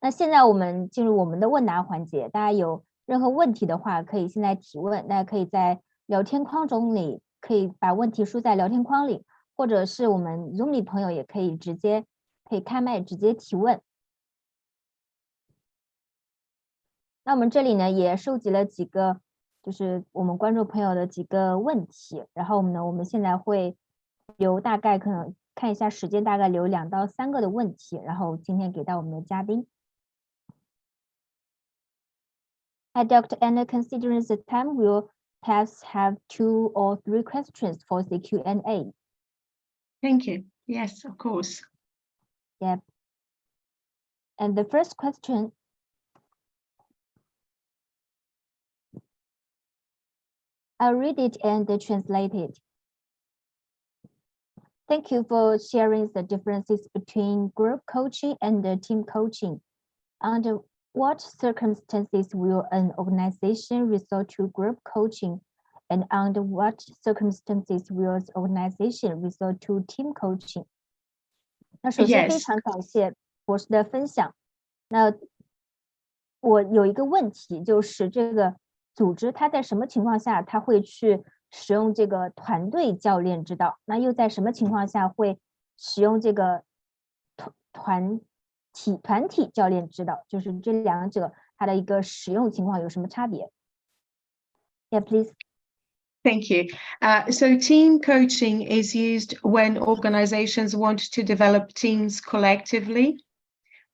Speaker 1: 那现在我们进入我们的问答环节，大家有任何问题的话，可以现在提问。大家可以在聊天框中里可以把问题输在聊天框里，或者是我们 Zoom 里朋友也可以开麦直接提问。那我们这里呢也收集了几个，就是我们观众朋友的几个问题，然后我们现在会留大概可能看一下时间，大概留2到3个的问题，然后今天给到我们的嘉宾。Hi, Dr. Anna, considering the time, we'll perhaps have 2 or 3 questions for the Q&A.
Speaker 2: Thank you. Yes, of course.
Speaker 1: Yep. And the first question, I'll read it and translate it. Thank you for sharing the differences between group coaching and team coaching. Under what circumstances will an organization resort to group coaching, and under what circumstances will the organization resort to team coaching? 那首先非常感谢博士的分享。那我有一个问题，就是这个组织它在什么情况下它会去使用这个团队教练指导，那又在什么情况下会使用这个团体教练指导，就是这两者它的一个使用情况有什么差别？ Yeah, please.
Speaker 2: Thank you. So team coaching is used when organizations want to develop teams collectively.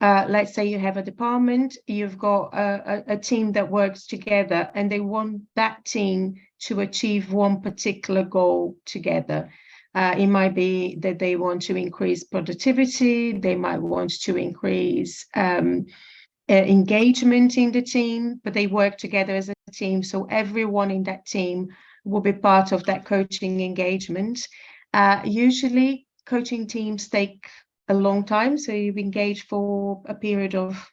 Speaker 2: Let's say you have a department, you've got a team that works together, and they want that team to achieve one particular goal together. It might be that they want to increase productivity, they might want to increase engagement in the team, but they work together as a team, so everyone in that team will be part of that coaching engagement. Usually coaching teams take a long time, so you've engaged for a period of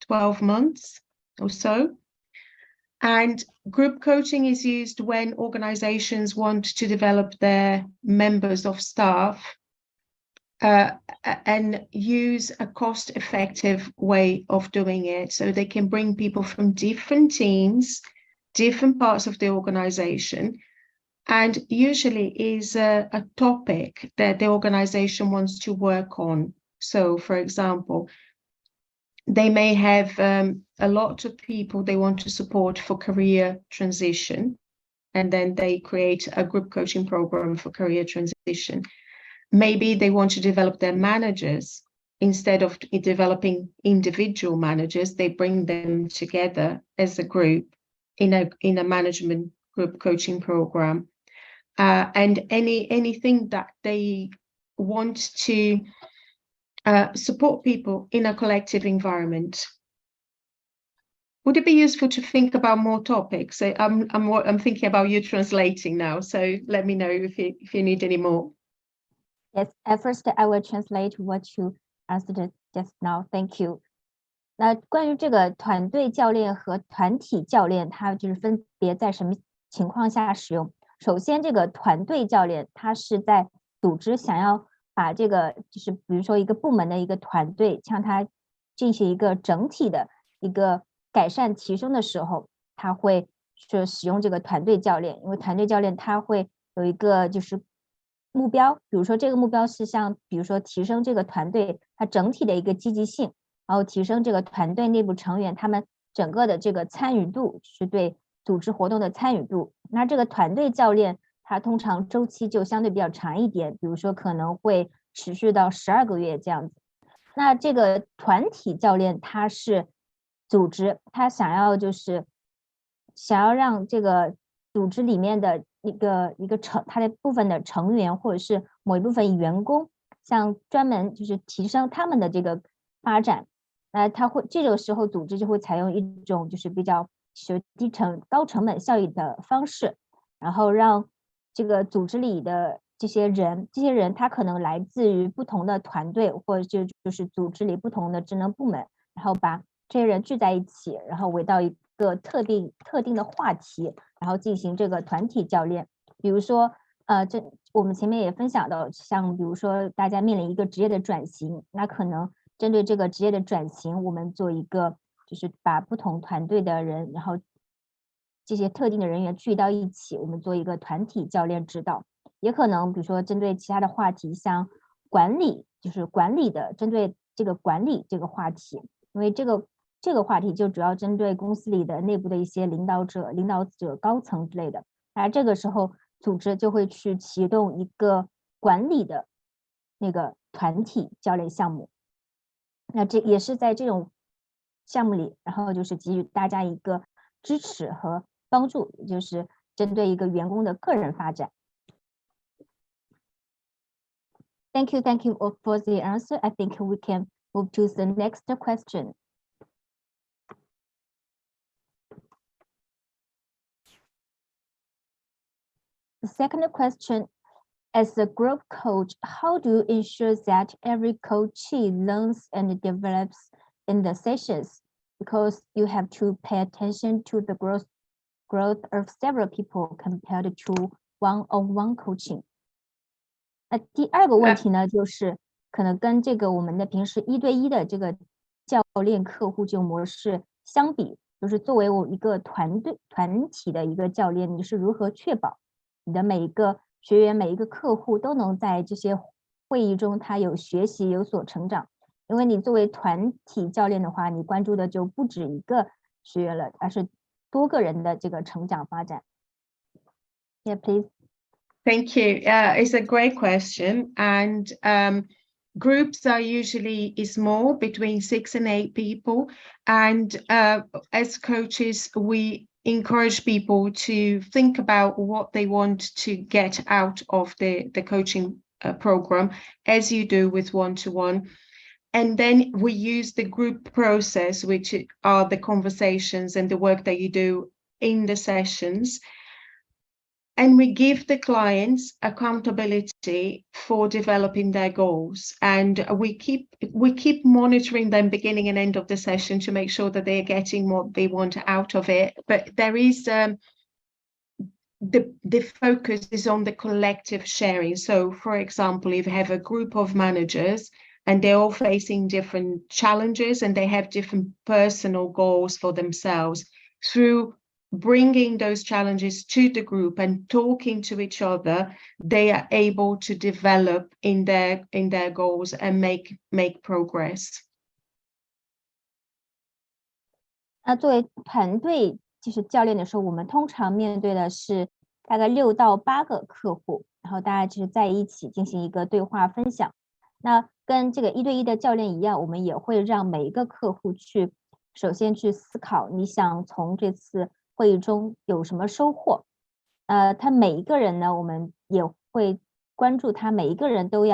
Speaker 2: 12 months or so. And group coaching is used when organizations want to develop their members of staff and use a cost-effective way of doing it, so they can bring people from different teams, different parts of the organization, and usually is a topic that the organization wants to work on. So, for example, they may have a lot of people they want to support for career transition, and then they create a group coaching program for career transition. Maybe they want to develop their managers, instead of developing individual managers, they bring them together as a group in a management group coaching program. And anything that they want to support people in a collective environment. Would it be useful to think about more topics? I'm thinking about you translating now, so let me know if you need any more.
Speaker 1: Yes, at first I will translate what you answered just now. Thank you. 那关于这个团队教练和团体教练，它就是分别在什么情况下使用？首先，这个团队教练，它是在组织想要把这个，就是比如说一个部门的一个团队，向它进行一个整体的一个改善提升的时候，他会是使用这个团队教练，因为团队教练他会有一个就是目标，比如说这个目标是像，比如说提升这个团队它整体的一个积极性，然后提升这个团队内部成员他们整个的这个参与度，是对组织活动的参与度。那这个团队教练它通常周期就相对比较长一点，比如说可能会持续到12个月这样子。那这个团体教练他是组织，他想要让这个组织里面的他的部分的成员或者是某一部分员工，像专门就是提升他们的这个发展。这个时候组织就会采用一种就是比较高成本效益的方式，然后让这个组织里的这些人他可能来自于不同的团队，或者就是组织里不同的职能部门，然后把这些人聚在一起，然后围到一个特定的话题，然后进行这个团体教练。比如说我们前面也分享到，像比如说大家面临一个职业的转型，那可能针对这个职业的转型，我们做一个就是把不同团队的人，然后这些特定的人员聚到一起，我们做一个团体教练指导。也可能比如说针对其他的话题，像管理，就是针对这个管理这个话题，因为这个话题就主要针对公司里的内部的一些领导者高层之类的。那这个时候组织就会去启动一个管理的那个团体教练项目。那这也是在这种项目里，然后就是给予大家一个支持和帮助，就是针对一个员工的个人发展。Thank you for the answer. I think we can move to the next question. The second question, as a group coach, how do you ensure that every coachee learns and develops in the sessions? Because you have to pay attention to the growth of several people compared to one-on-one coaching. 那第二个问题呢，就是可能跟这个我们的平时1对1的这个教练客户这种模式相比，就是作为我一个团体的一个教练，你是如何确保你的每一个学员、每一个客户都能在这些会议中他有学习、有所成长？因为你作为团体教练的话，你关注的就不止一个学员了，而是多个人的这个成长发展。Yeah, please.
Speaker 2: Thank you. It's a great question. And groups are usually small, between 6 and 8 people. And as coaches, we encourage people to think about what they want to get out of the coaching program, as you do with one-to-one. And then we use the group process, which are the conversations and the work that you do in the sessions. And we give the clients accountability for developing their goals. And we keep monitoring them beginning and end of the session to make sure that they're getting what they want out of it. But there is the focus is on the collective sharing. So, for example, if you have a group of managers and they're all facing different challenges and they have different personal goals for themselves, through bringing those challenges to the group and talking to each other, they are able to develop in their goals and make progress.
Speaker 1: 那作为团队就是教练的时候，我们通常面对的是大概6到8个客户，然后大家就是在一起进行一个对话分享。那跟这个1对1的教练一样，我们也会让每一个客户首先去思考，你想从这次会议中有什么收获？他每一个人呢，我们也会关注他每一个人都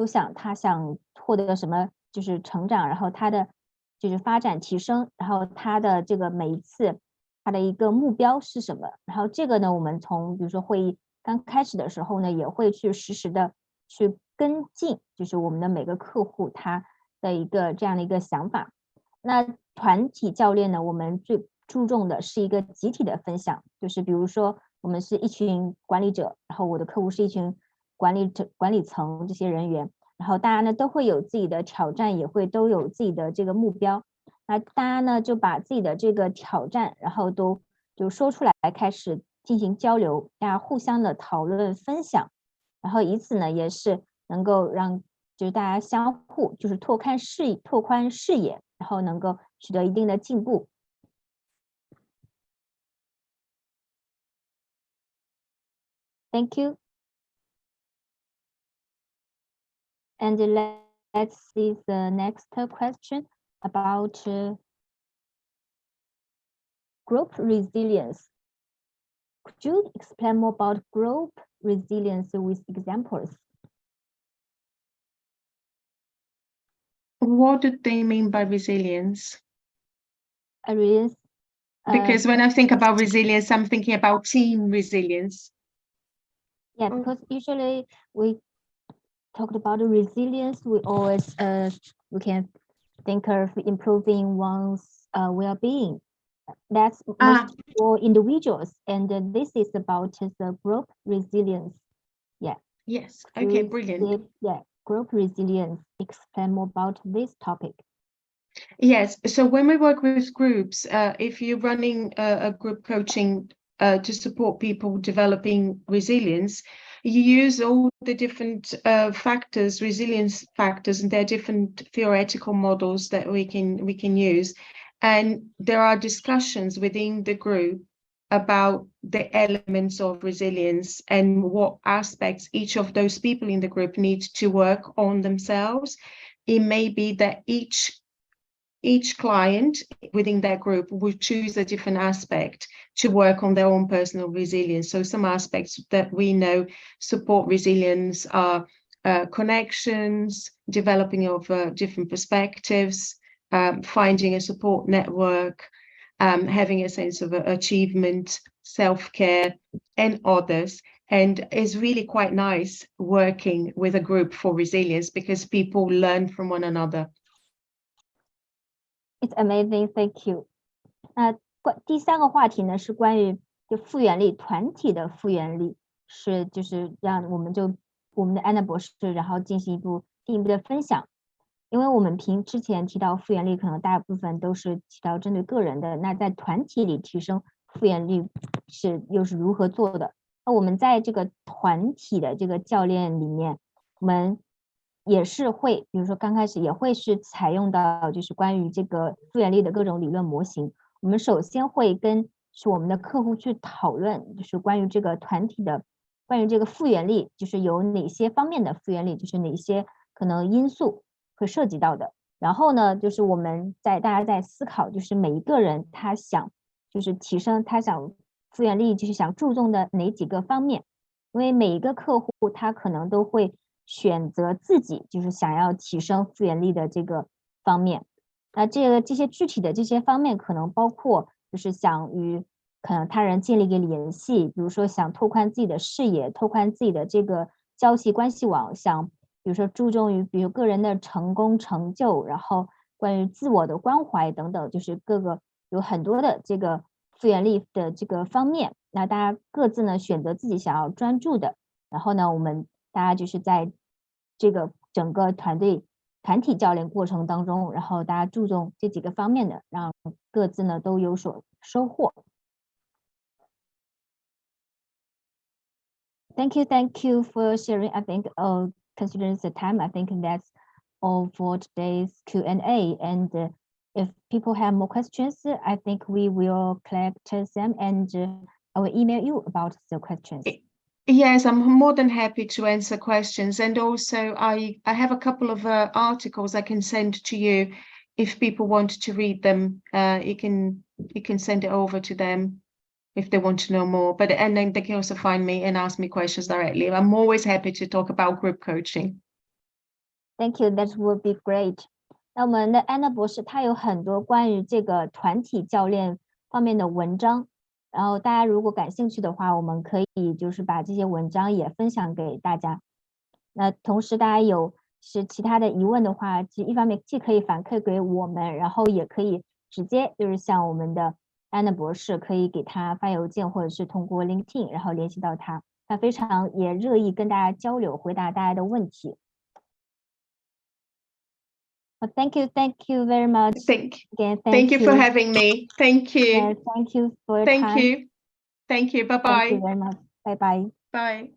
Speaker 1: 想他想获得什么，就是成长，然后他的就是发展提升，然后他的这个每一次他的一个目标是什么？然后这个呢，我们从比如说会议刚开始的时候呢，也会去实时的去跟进，就是我们的每个客户他的一个这样的一个想法。那团体教练呢，我们最注重的是一个集体的分享，就是比如说我们是一群管理者，然后我的客户是一群管理层这些人员，然后大家呢都会有自己的挑战，也会都有自己的这个目标。那大家呢就把自己的这个挑战，然后都就说出来，开始进行交流，大家互相的讨论分享，然后以此呢也是能够让就是大家相互就是拓宽视野，然后能够取得一定的进步。Thank you. And let's see the next question about group resilience. Could you explain more about group resilience with examples?
Speaker 2: What do they mean by resilience?
Speaker 1: Resilience.
Speaker 2: Because when I think about resilience, I'm thinking about team resilience.
Speaker 1: Yeah, because usually we talked about resilience, we always we can think of improving one's well-being. That's most for individuals, and this is about the group resilience. Yeah.
Speaker 2: Yes. Okay, brilliant.
Speaker 1: Yeah, group resilience. Explain more about this topic.
Speaker 2: Yes. So when we work with groups, if you're running a group coaching to support people developing resilience, you use all the different factors, resilience factors, and there are different theoretical models that we can use. And there are discussions within the group about the elements of resilience and what aspects each of those people in the group need to work on themselves. It may be that each client within that group will choose a different aspect to work on their own personal resilience. So some aspects that we know support resilience are connections, developing of different perspectives, finding a support network, having a sense of achievement, self-care, and others. And it's really quite nice working with a group for resilience because people learn from one another.
Speaker 1: It's amazing, thank you. 那第三个话题呢是关于就复原力，团体的复原力是就是让我们的安娜博士然后进一步的分享。因为我们之前提到复原力可能大部分都是提到针对个人的，那在团体里提升复原力又是如何做的？那我们在这个团体的这个教练里面，我们也是会，比如说刚开始也会是采用到就是关于这个复原力的各种理论模型。我们首先会跟我们的客户去讨论，就是关于这个团体的关于这个复原力，就是有哪些方面的复原力，就是哪些可能因素会涉及到的。然后呢，就是大家在思考，就是每一个人他想就是提升，他想复原力，就是想注重的哪几个方面。因为每一个客户他可能都会选择自己就是想要提升复原力的这个方面。那这些具体的这些方面可能包括就是想与可能他人建立一个联系，比如说想拓宽自己的视野，拓宽自己的这个交际关系网，想比如说注重于比如个人的成功成就，然后关于自我的关怀等等，就是有很多的这个复原力的这个方面。那大家各自呢选择自己想要专注的，然后呢大家就是在这个整个团体教练过程当中，然后大家注重这几个方面的，让各自呢都有所收获。Thank you for sharing. I think considering the time, I think that's all for today's Q&A. And if people have more questions, I think we will collect them and I will email you about the questions.
Speaker 2: Yes, I'm more than happy to answer questions. And also I have a couple of articles I can send to you if people want to read them. You can send it over to them if they want to know more. And then they can also find me and ask me questions directly. I'm always happy to talk about group coaching.
Speaker 1: Thank you, that would be great. 那我们的安娜博士她有很多关于这个团体教练方面的文章，然后大家如果感兴趣的话，我们可以就是把这些文章也分享给大家。那同时大家有是其他的疑问的话，一方面既可以反馈给我们，然后也可以直接就是向我们的安娜博士可以给他发邮件，或者是通过 LinkedIn 然后联系到他，他非常也乐意跟大家交流，回答大家的问题。Thank you very much.
Speaker 2: Again, thank you for having me. Thank you.
Speaker 1: Yes, thank you for your time.
Speaker 2: Thank you. Bye bye.
Speaker 1: Thank you very much. Bye bye.
Speaker 2: Bye.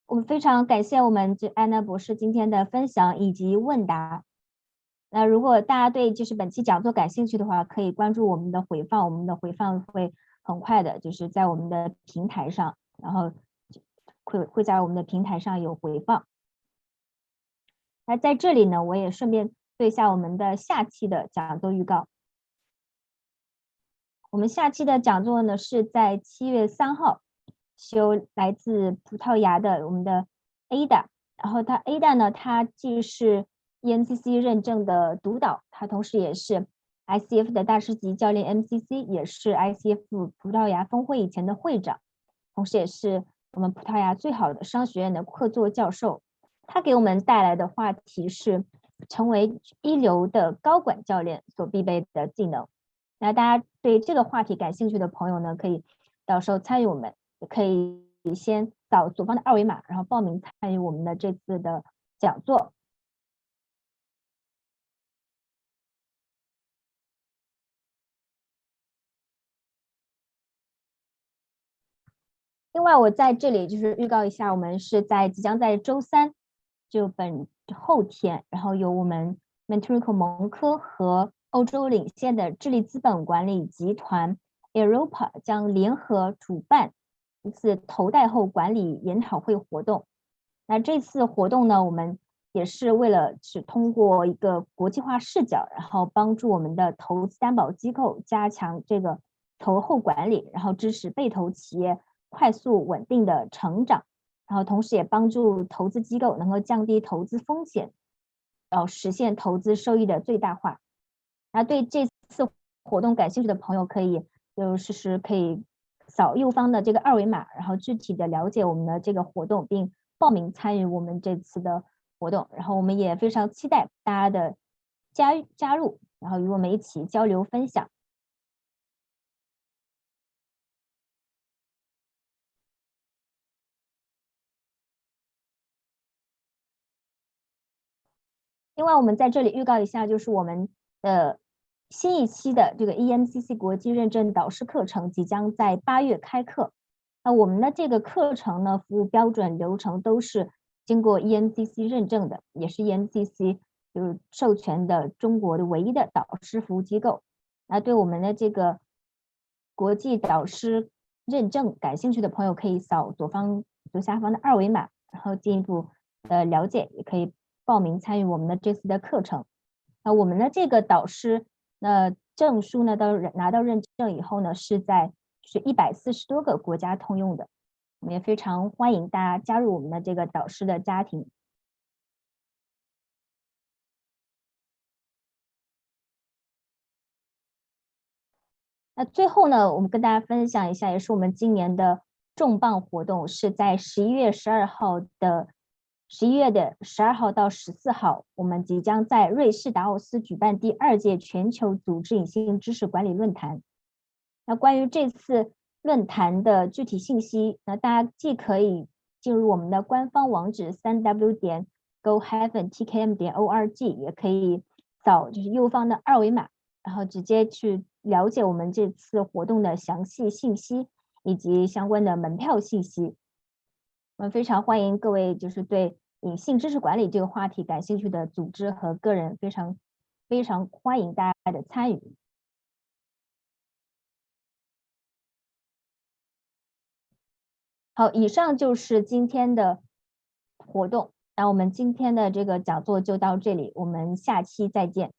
Speaker 1: 我们非常感谢我们安娜博士今天的分享以及问答。那如果大家对就是本期讲座感兴趣的话，可以关注我们的回放，我们的回放会很快的，就是在我们的平台上，然后会在我们的平台上有回放。那在这里呢，我也顺便做一下我们的下期的讲座预告。我们下期的讲座呢是在7月3号，是由来自葡萄牙的我们的 Ada， 然后Ada 呢，她既是 EMCC 认证的督导，她同时也是 ICF 的大师级教练 MCC， 也是 ICF 葡萄牙分会以前的会长，同时也是我们葡萄牙最好的商学院的客座教授。他给我们带来的话题是成为一流的高管教练所必备的技能。那大家对这个话题感兴趣的朋友呢，可以到时候参与我们，也可以先扫左方的二维码，然后报名参与我们的这次的讲座。另外我在这里就是预告一下，我们是即将在周3，就后天，然后由我们 Mentorico 蒙科和欧洲领先的智力资本管理集团 Europa 将联合主办一次头戴后管理研讨会活动。那这次活动呢，我们也是为了是通过一个国际化视角，然后帮助我们的投资担保机构加强这个投后管理，然后支持被投企业快速稳定的成长，然后同时也帮助投资机构能够降低投资风险，然后实现投资收益的最大化。那对这次活动感兴趣的朋友可以扫右方的这个二维码，然后具体的了解我们的这个活动，并报名参与我们这次的活动。然后我们也非常期待大家的加入，然后与我们一起交流分享。另外我们在这里预告一下，就是我们的新一期的这个 EMCC 国际认证导师课程即将在8月开课。那我们的这个课程呢，服务标准流程都是经过 EMCC 认证的，也是 EMCC 就是授权的中国的唯一的导师服务机构。那对我们的这个国际导师认证感兴趣的朋友，可以扫左下方的二维码，然后进一步的了解，也可以报名参与我们的这次的课程。那我们的这个导师证书呢，拿到认证以后呢，是140多个国家通用的。我们也非常欢迎大家加入我们的这个导师的家庭。那最后呢，我们跟大家分享一下，也是我们今年的重磅活动，是在11月12号的11月的12号到14号，我们即将在瑞士达沃斯举办第2届全球组织隐性知识管理论坛。那关于这次论坛的具体信息，那大家既可以进入我们的官方网址 3w.go-TKM.org， 也可以扫就是右方的二维码，然后直接去了解我们这次活动的详细信息以及相关的门票信息。我们非常欢迎各位就是对隐性知识管理这个话题感兴趣的组织和个人，非常欢迎大家的参与。好，以上就是今天的活动，那我们今天的这个讲座就到这里，我们下期再见。